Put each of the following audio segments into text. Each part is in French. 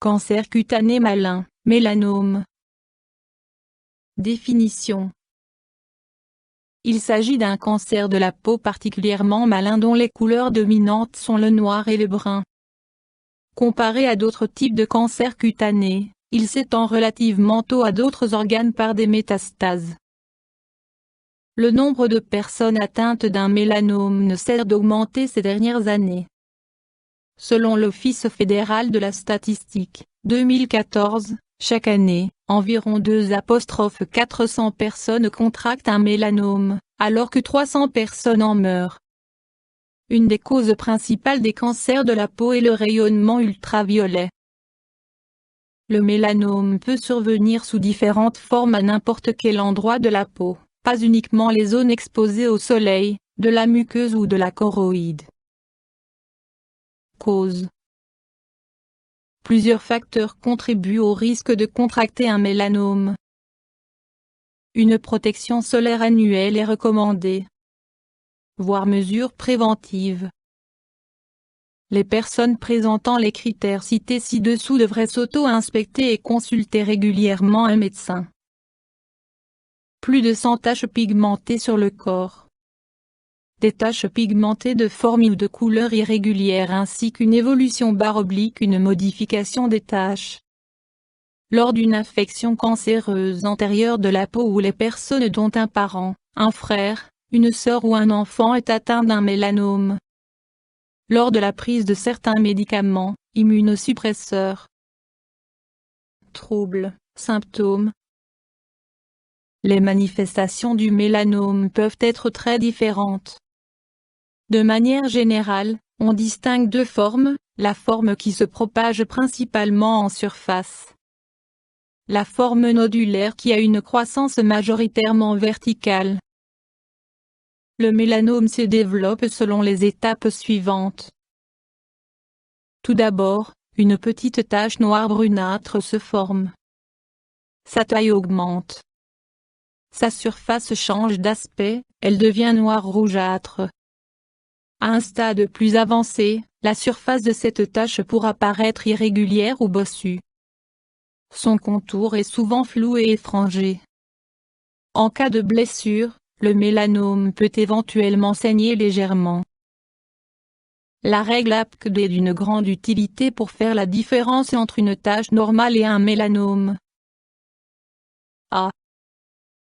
Cancer cutané malin, mélanome. Définition. Il s'agit d'un cancer de la peau particulièrement malin dont les couleurs dominantes sont le noir et le brun. Comparé à d'autres types de cancers cutanés, il s'étend relativement tôt à d'autres organes par des métastases. Le nombre de personnes atteintes d'un mélanome ne cesse d'augmenter ces dernières années. Selon l'Office fédéral de la statistique, 2014, chaque année, environ 2,400 personnes contractent un mélanome, alors que 300 personnes en meurent. Une des causes principales des cancers de la peau est le rayonnement ultraviolet. Le mélanome peut survenir sous différentes formes à n'importe quel endroit de la peau, pas uniquement les zones exposées au soleil, de la muqueuse ou de la choroïde. Cause. Plusieurs facteurs contribuent au risque de contracter un mélanome. Une protection solaire annuelle est recommandée, voire mesures préventives. Les personnes présentant les critères cités ci-dessous devraient s'auto-inspecter et consulter régulièrement un médecin. Plus de 100 taches pigmentées sur le corps. Des taches pigmentées de forme ou de couleur irrégulière ainsi qu'une évolution / une modification des taches. Lors d'une infection cancéreuse antérieure de la peau ou les personnes dont un parent, un frère, une sœur ou un enfant est atteint d'un mélanome. Lors de la prise de certains médicaments, immunosuppresseurs. Troubles, symptômes. Les manifestations du mélanome peuvent être très différentes. De manière générale, on distingue deux formes, la forme qui se propage principalement en surface. La forme nodulaire qui a une croissance majoritairement verticale. Le mélanome se développe selon les étapes suivantes. Tout d'abord, une petite tache noire brunâtre se forme. Sa taille augmente. Sa surface change d'aspect, elle devient noire rougeâtre. À un stade plus avancé, la surface de cette tache pourra paraître irrégulière ou bossue. Son contour est souvent flou et effrangé. En cas de blessure, le mélanome peut éventuellement saigner légèrement. La règle APCD est d'une grande utilité pour faire la différence entre une tache normale et un mélanome. A.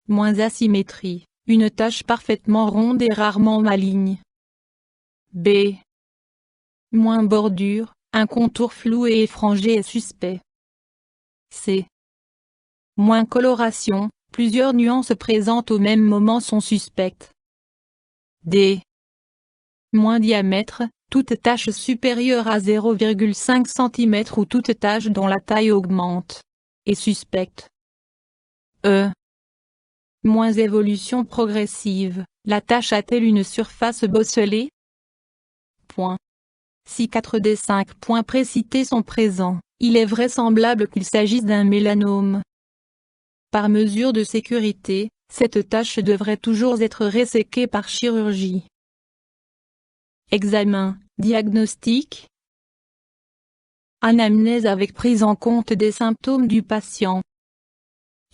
Moins asymétrie, une tache parfaitement ronde et rarement maligne. B. Moins bordure, un contour flou et effrangé et suspect. C. Moins coloration, plusieurs nuances présentes au même moment sont suspectes. D. Moins diamètre, toute tache supérieure à 0,5 cm ou toute tache dont la taille augmente, est suspecte. E. Moins évolution progressive, la tache a-t-elle une surface bosselée? Point. Si 4 des 5 points précités sont présents, il est vraisemblable qu'il s'agisse d'un mélanome. Par mesure de sécurité, cette tache devrait toujours être resséquée par chirurgie. Examen, diagnostic. Anamnèse avec prise en compte des symptômes du patient.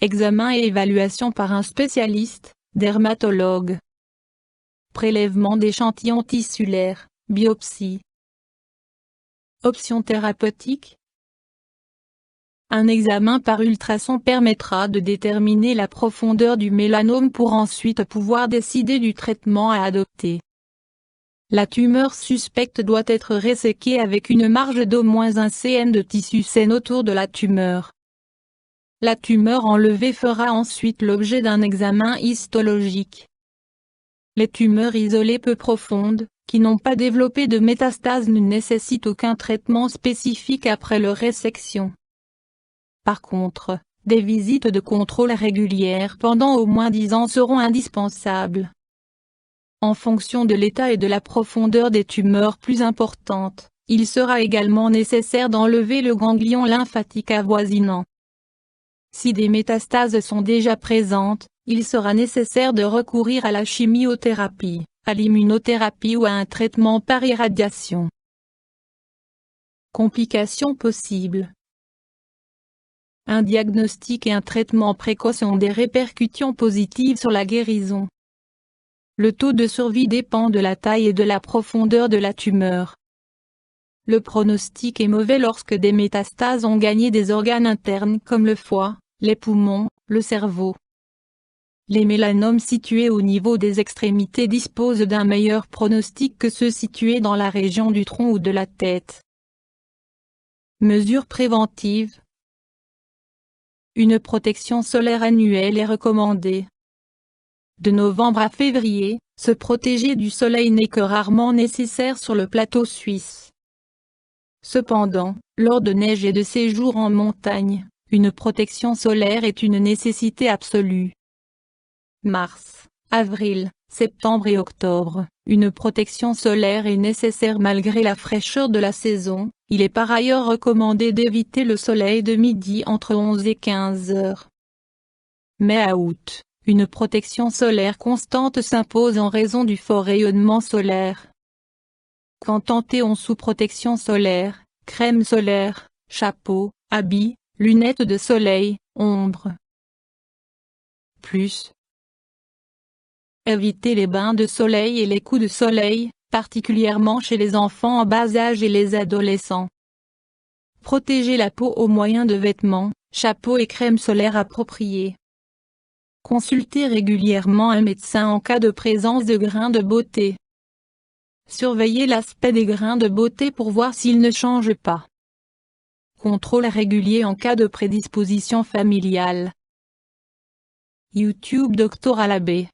Examen et évaluation par un spécialiste, dermatologue. Prélèvement d'échantillons tissulaires, biopsie. Options thérapeutiques. Un examen par ultrason permettra de déterminer la profondeur du mélanome pour ensuite pouvoir décider du traitement à adopter. La tumeur suspecte doit être resséquée avec une marge d'au moins 1 cm de tissu sain autour de la tumeur. La tumeur enlevée fera ensuite l'objet d'un examen histologique. Les tumeurs isolées peu profondes, qui n'ont pas développé de métastases ne nécessitent aucun traitement spécifique après leur résection. Par contre, des visites de contrôle régulières pendant au moins 10 ans seront indispensables. En fonction de l'état et de la profondeur des tumeurs plus importantes, il sera également nécessaire d'enlever le ganglion lymphatique avoisinant. Si des métastases sont déjà présentes, il sera nécessaire de recourir à la chimiothérapie, à l'immunothérapie ou à un traitement par irradiation. Complications possibles. un diagnostic et un traitement précoce ont des répercussions positives sur la guérison. Le taux de survie dépend de la taille et de la profondeur de la tumeur. Le pronostic est mauvais lorsque des métastases ont gagné des organes internes comme le foie, les poumons, le cerveau. Les mélanomes situés au niveau des extrémités disposent d'un meilleur pronostic que ceux situés dans la région du tronc ou de la tête. Mesures préventives. Une protection solaire annuelle est recommandée. De novembre à février, se protéger du soleil n'est que rarement nécessaire sur le plateau suisse. Cependant, lors de neige et de séjours en montagne, une protection solaire est une nécessité absolue. Mars, avril, septembre et octobre, une protection solaire est nécessaire malgré la fraîcheur de la saison. Il est par ailleurs recommandé d'éviter le soleil de midi entre 11 et 15 heures. Mai à août, une protection solaire constante s'impose en raison du fort rayonnement solaire. Quand tenté sous protection solaire, crème solaire, chapeau, habits, lunettes de soleil, ombre. Plus. Éviter les bains de soleil et les coups de soleil, particulièrement chez les enfants en bas âge et les adolescents. Protéger la peau au moyen de vêtements, chapeaux et crème solaire appropriés. Consulter régulièrement un médecin en cas de présence de grains de beauté. Surveiller l'aspect des grains de beauté pour voir s'ils ne changent pas. Contrôle régulier en cas de prédisposition familiale. YouTube Dr Alabé.